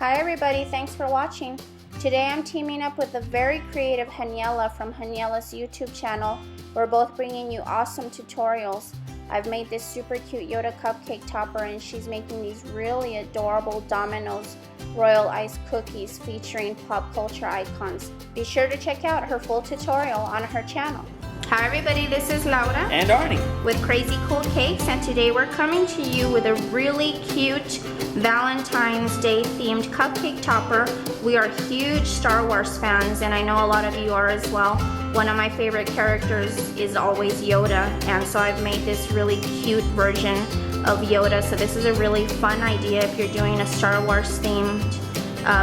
Hi everybody, thanks for watching. Today I'm teaming up with the very creative Haniela from Haniela's YouTube channel. We're both bringing you awesome tutorials. I've made this super cute Yoda Cupcake topper and she's making these really adorable Domino's Royal Ice cookies featuring pop culture icons. Be sure to check out her full tutorial on her channel. Hi everybody, this is Laura and Arnie with Krazy Cool Cakes, and today we're coming to you with a really cute Valentine's Day themed cupcake topper. We are huge Star Wars fans and I know a lot of you are as well. One of my favorite characters is always Yoda, and so I've made this really cute version of Yoda. So this is a really fun idea if you're doing a Star Wars themed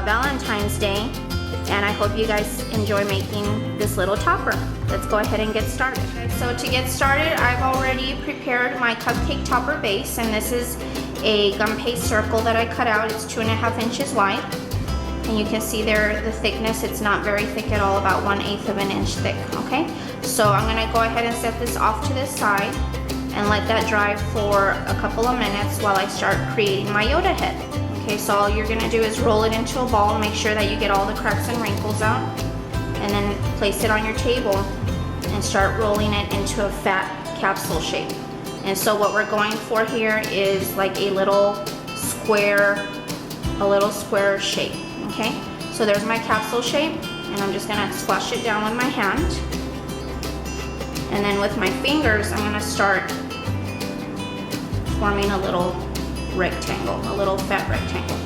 Valentine's Day, and I hope you guys enjoy making this little topper. Let's go ahead and get started. So to get started, I've already prepared my cupcake topper base, and this is a gum paste circle that I cut out. It's 2.5 inches wide, and you can see there the thickness. It's not very thick at all, about 1/8 of an inch thick. Okay, so I'm gonna go ahead and set this off to the side and let that dry for a couple of minutes while I start creating my Yoda head. Okay, so all you're gonna do is roll it into a ball, make sure that you get all the cracks and wrinkles out, and then place it on your table and start rolling it into a fat capsule shape. And so what we're going for here is like a little square shape. Okay, so there's my capsule shape, and I'm just gonna squash it down with my hand, and then with my fingers I'm gonna start forming a little rectangle, a little fat rectangle.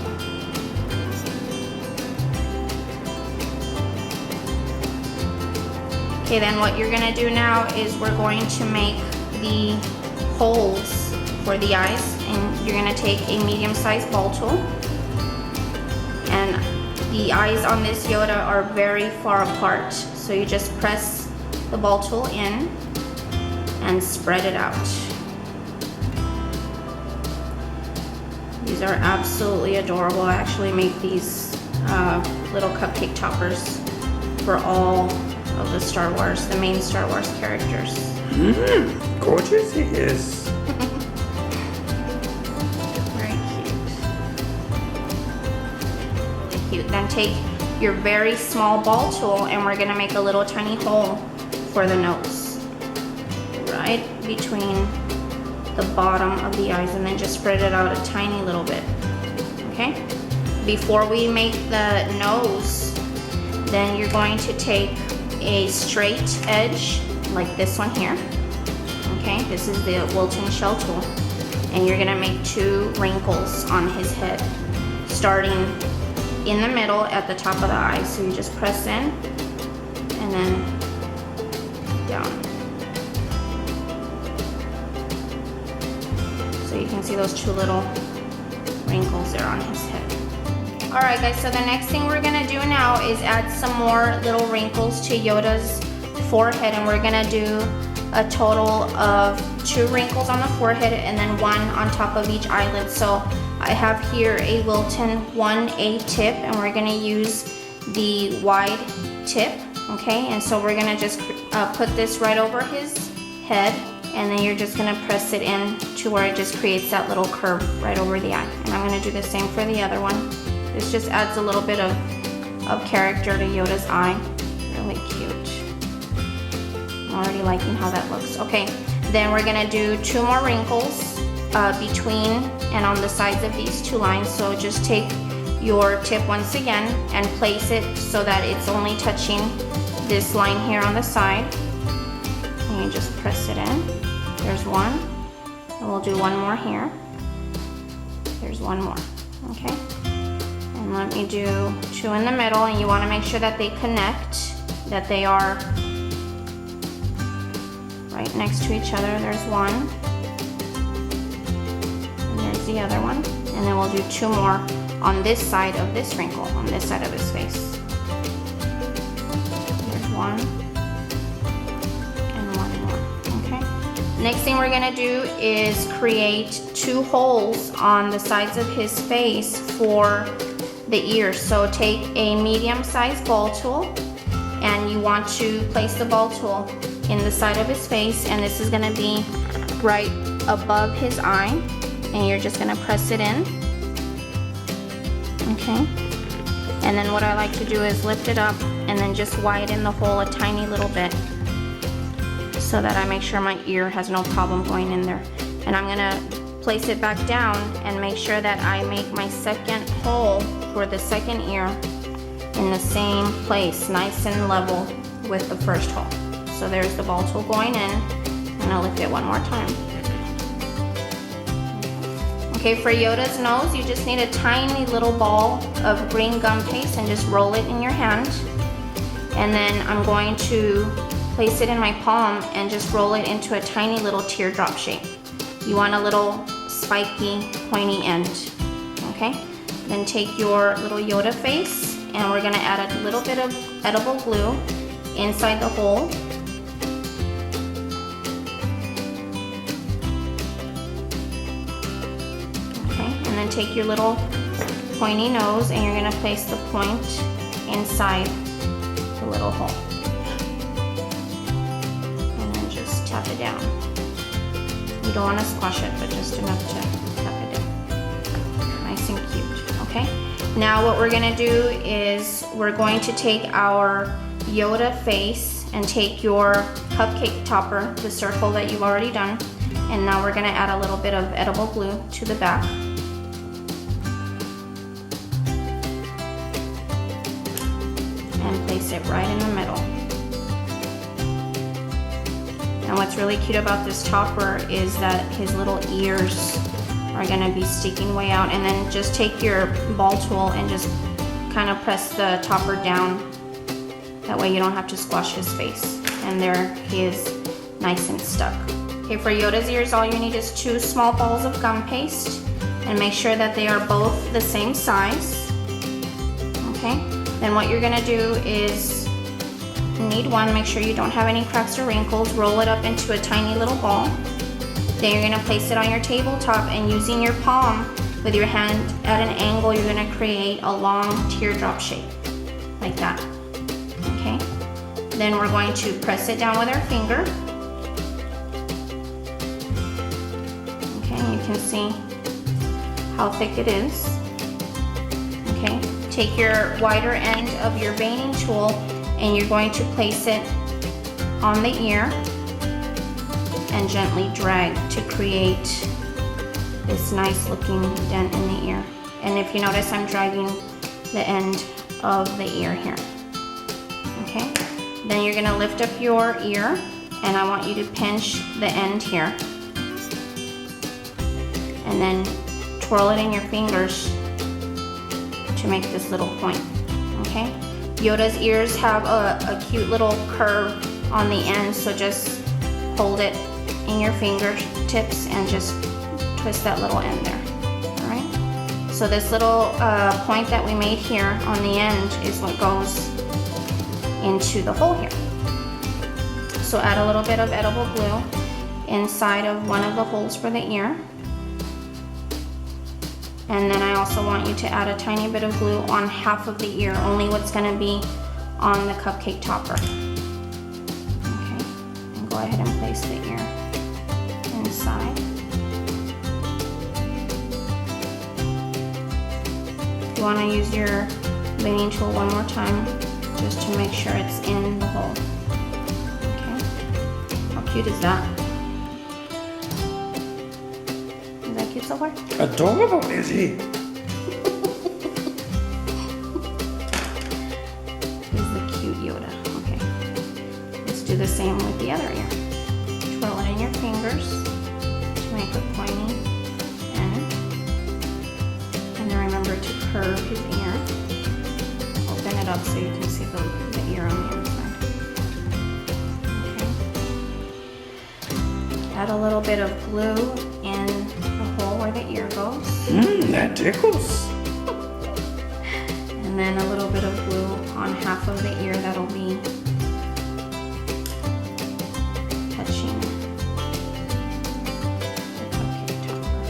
Okay, then what you're gonna do now is we're going to make the holes for the eyes, and you're gonna take a medium-sized ball tool, and the eyes on this Yoda are very far apart, so you just press the ball tool in and spread it out. These are absolutely adorable. I actually make these little cupcake toppers for all of the Star Wars, the main Star Wars characters. Gorgeous he is. Very cute. Then take your very small ball tool and we're gonna make a little tiny hole for the nose, right between the bottom of the eyes, and then just spread it out a tiny little bit. Okay? Before we make the nose, then you're going to take a straight edge like this one here. Okay, this is the Wilton shell tool, and you're gonna make 2 wrinkles on his head, starting in the middle at the top of the eye. So you just press in and then down. So you can see those 2 little wrinkles there on his head. Alright guys, so the next thing we're gonna do now is add some more little wrinkles to Yoda's forehead, and we're gonna do a total of 2 wrinkles on the forehead and then 1 on top of each eyelid. So I have here a Wilton 1A tip, and we're gonna use the wide tip. Okay, and so we're gonna just put this right over his head, and then you're just gonna press it in to where it just creates that little curve right over the eye. And I'm gonna do the same for the other one. This just adds a little bit of character to Yoda's eye. Really cute. I'm already liking how that looks. Okay, then we're gonna do 2 more wrinkles between and on the sides of these 2 lines. So just take your tip once again and place it so that it's only touching this line here on the side. And you just press it in. There's 1, and we'll do 1 more here. There's 1 more, okay? And let me do 2 in the middle, and you want to make sure that they connect, that they are right next to each other. There's 1, and there's the other one. And then we'll do 2 more on this side of this wrinkle, on this side of his face. There's 1. Next thing we're gonna do is create 2 holes on the sides of his face for the ears. So take a medium-sized ball tool, and you want to place the ball tool in the side of his face, and this is gonna be right above his eye, and you're just gonna press it in. Okay, And then what I like to do is lift it up and then just widen the hole a tiny little bit so that I make sure my ear has no problem going in there. And I'm gonna place it back down and make sure that I make my second hole for the second ear in the same place, nice and level with the first hole. So there's the ball tool going in, and I'll lift it one more time. Okay, for Yoda's nose, you just need a tiny little ball of green gum paste and just roll it in your hand. And then I'm going to place it in my palm and just roll it into a tiny little teardrop shape. You want a little spiky, pointy end, okay? Then take your little Yoda face, and we're gonna add a little bit of edible glue inside the hole. Okay, and then take your little pointy nose and you're gonna place the point inside the little hole. And then just tap it down. You don't wanna squash it, but just enough to tap it down. Nice and cute, okay? Now what we're gonna do is we're going to take our Yoda face and take your cupcake topper, the circle that you've already done, and now we're gonna add a little bit of edible glue to the back. And place it right in the middle. And what's really cute about this topper is that his little ears are gonna be sticking way out, and then just take your ball tool and just kind of press the topper down. That way you don't have to squash his face. And there he is, nice and stuck. Okay, for Yoda's ears, all you need is 2 small balls of gum paste, and make sure that they are both the same size. Okay, then what you're gonna do is, you need one, make sure you don't have any cracks or wrinkles, roll it up into a tiny little ball. Then you're gonna place it on your tabletop, and using your palm with your hand at an angle, you're gonna create a long teardrop shape, like that, okay? Then we're going to press it down with our finger. Okay, you can see how thick it is. Okay, take your wider end of your veining tool, and you're going to place it on the ear and gently drag to create this nice looking dent in the ear. And if you notice, I'm dragging the end of the ear here. Okay, then you're gonna lift up your ear, and I want you to pinch the end here, and then twirl it in your fingers to make this little point. Okay, Yoda's ears have a cute little curve on the end, so just hold it in your fingertips and just twist that little end there. All right, so this little point that we made here on the end is what goes into the hole here. So add a little bit of edible glue inside of one of the holes for the ear. And then I also want you to add a tiny bit of glue on half of the ear, only what's gonna be on the cupcake topper. Okay, and go ahead and place the ear inside. You wanna use your veining tool one more time, just to make sure it's in the hole. Okay, how cute is that? Is that cute so far? Adorable, is he? He's the cute Yoda. Okay, let's do the same with the other ear. Twirl it in your fingers to make a pointy end. And then remember to curve his ear. Open it up so you can see the ear on the inside. Okay. Add a little bit of glue in the hole where the ear goes. That tickles. And then a little bit of glue on half of the ear that'll be touching the cupcake topper.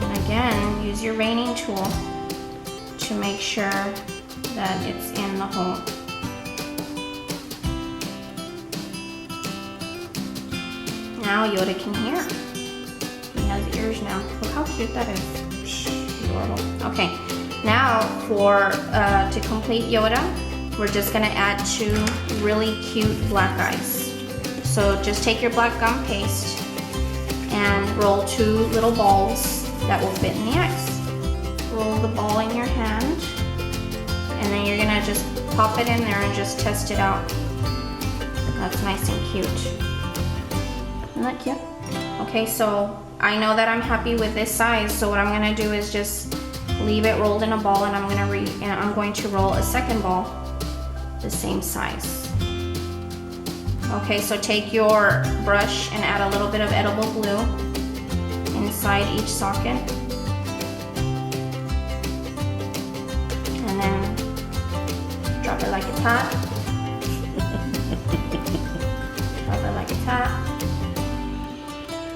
And again, use your veining tool to make sure that it's in the hole. Now Yoda can hear. He has ears now. Look how cute that is. Adorable. Okay, now to complete Yoda, we're just gonna add 2 really cute black eyes. So just take your black gum paste and roll 2 little balls that will fit in the eyes. Roll the ball in your hand, and then you're gonna just pop it in there and just test it out. That's nice and cute. Isn't that cute? Okay, so I know that I'm happy with this size, so what I'm gonna do is just leave it rolled in a ball, and I'm going to roll a second ball the same size. Okay, so take your brush and add a little bit of edible glue inside each socket. And then drop it like it's hot. Drop it like it's hot.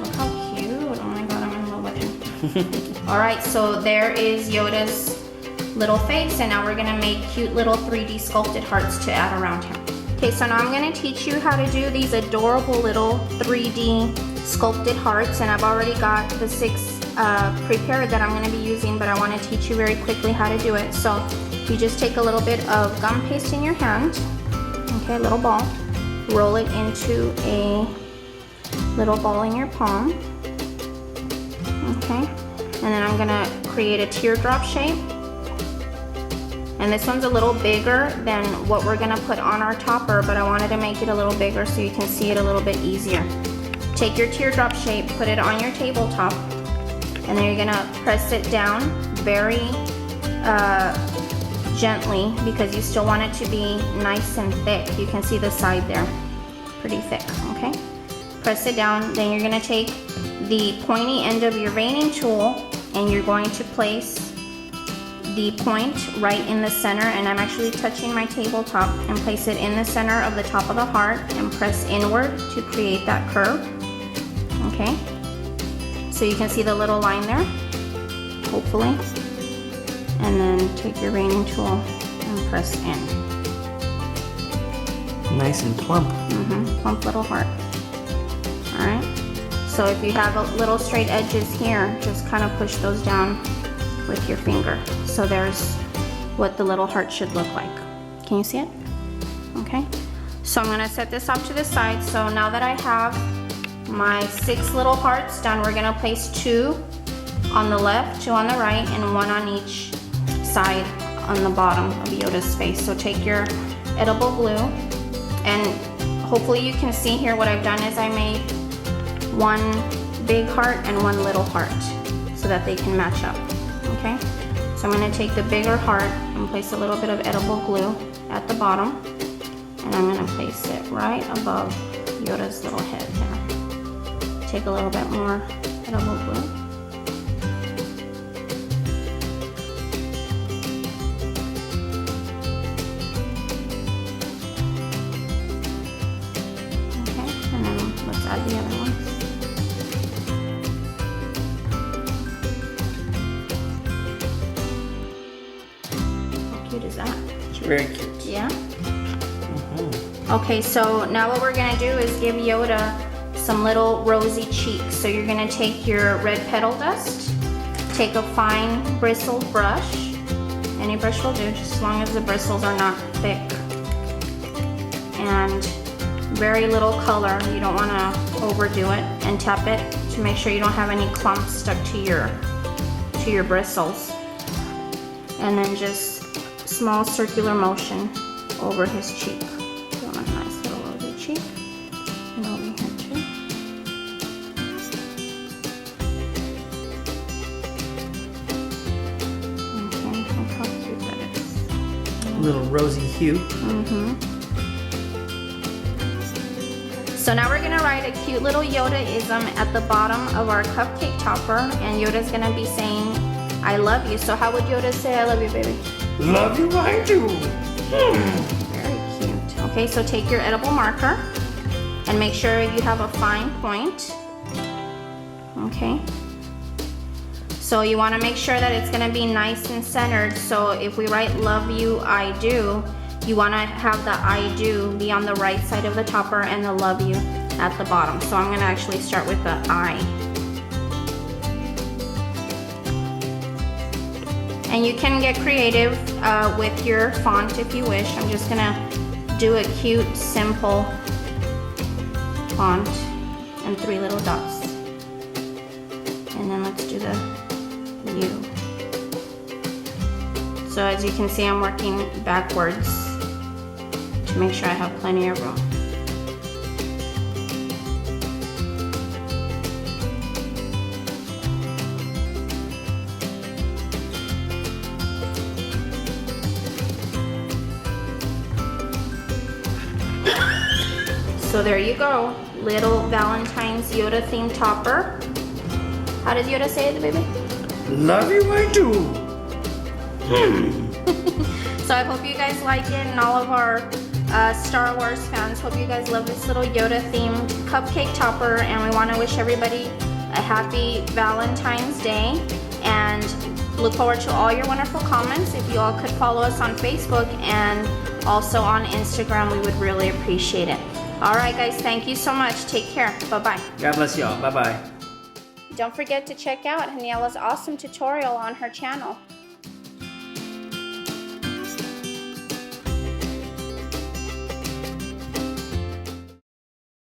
Look how cute. Oh my god, I'm in love with him. Alright, so there is Yoda's little face, and now we're gonna make cute little 3D sculpted hearts to add around him. Okay, so now I'm gonna teach you how to do these adorable little 3D sculpted hearts, and I've already got the 6 prepared that I'm gonna be using, but I wanna teach you very quickly how to do it. So you just take a little bit of gum paste in your hand, okay, a little ball, roll it into a little ball in your palm, okay, and then I'm gonna create a teardrop shape. And this one's a little bigger than what we're gonna put on our topper, but I wanted to make it a little bigger so you can see it a little bit easier. Take your teardrop shape, put it on your tabletop, and then you're gonna press it down very gently, because you still want it to be nice and thick. You can see the side there, pretty thick, okay? Press it down, then you're gonna take the pointy end of your veining tool, and you're going to place the point right in the center, and I'm actually touching my tabletop, and place it in the center of the top of the heart and press inward to create that curve. Okay, so you can see the little line there, hopefully, and then take your veining tool and press in. Nice and plump. Plump little heart. Alright, so if you have little straight edges here, just kind of push those down with your finger. So there's what the little heart should look like. Can you see it? Okay, so I'm gonna set this off to the side. So now that I have my 6 little hearts done, we're gonna place 2 on the left, 2 on the right, and 1 on each side on the bottom of Yoda's face. So take your edible glue, and hopefully you can see here what I've done is I made 1 big heart and 1 little heart so that they can match up. Okay, so I'm going to take the bigger heart and place a little bit of edible glue at the bottom, and I'm going to place it right above Yoda's little head there. Take a little bit more edible glue. Okay, and then let's add the other one. Is that? It's very cute. Yeah? Okay, so now what we're gonna do is give Yoda some little rosy cheeks. So you're gonna take your red petal dust, take a fine bristled brush, any brush will do, just as long as the bristles are not thick, and very little color, you don't wanna overdo it, and tap it to make sure you don't have any clumps stuck to your bristles. And then just small circular motion over his cheek. Give him a nice little rosy cheek. And over here too. Okay, look how cute that is. Little rosy hue. So now we're gonna write a cute little Yoda-ism at the bottom of our cupcake topper, and Yoda's gonna be saying, I love you. So how would Yoda say I love you, baby? Love you, I do. Very cute. Okay, so take your edible marker and make sure you have a fine point. Okay. So you want to make sure that it's going to be nice and centered. So if we write love you, I do, you want to have the I do be on the right side of the topper and the love you at the bottom. So I'm gonna actually start with the eye. And you can get creative with your font if you wish. I'm just gonna do a cute, simple font and 3 little dots. And then let's do the U. So as you can see, I'm working backwards to make sure I have plenty of room. So there you go, little Valentine's Yoda themed topper. How does Yoda say it, baby? Love you, I do. So I hope you guys like it, and all of our Star Wars fans, hope you guys love this little Yoda themed cupcake topper, and we want to wish everybody a happy Valentine's Day, and look forward to all your wonderful comments. If you all could follow us on Facebook and also on Instagram, we would really appreciate it. All right, guys, thank you so much. Take care. Bye-bye. God bless y'all. Bye-bye. Don't forget to check out Haniela's awesome tutorial on her channel.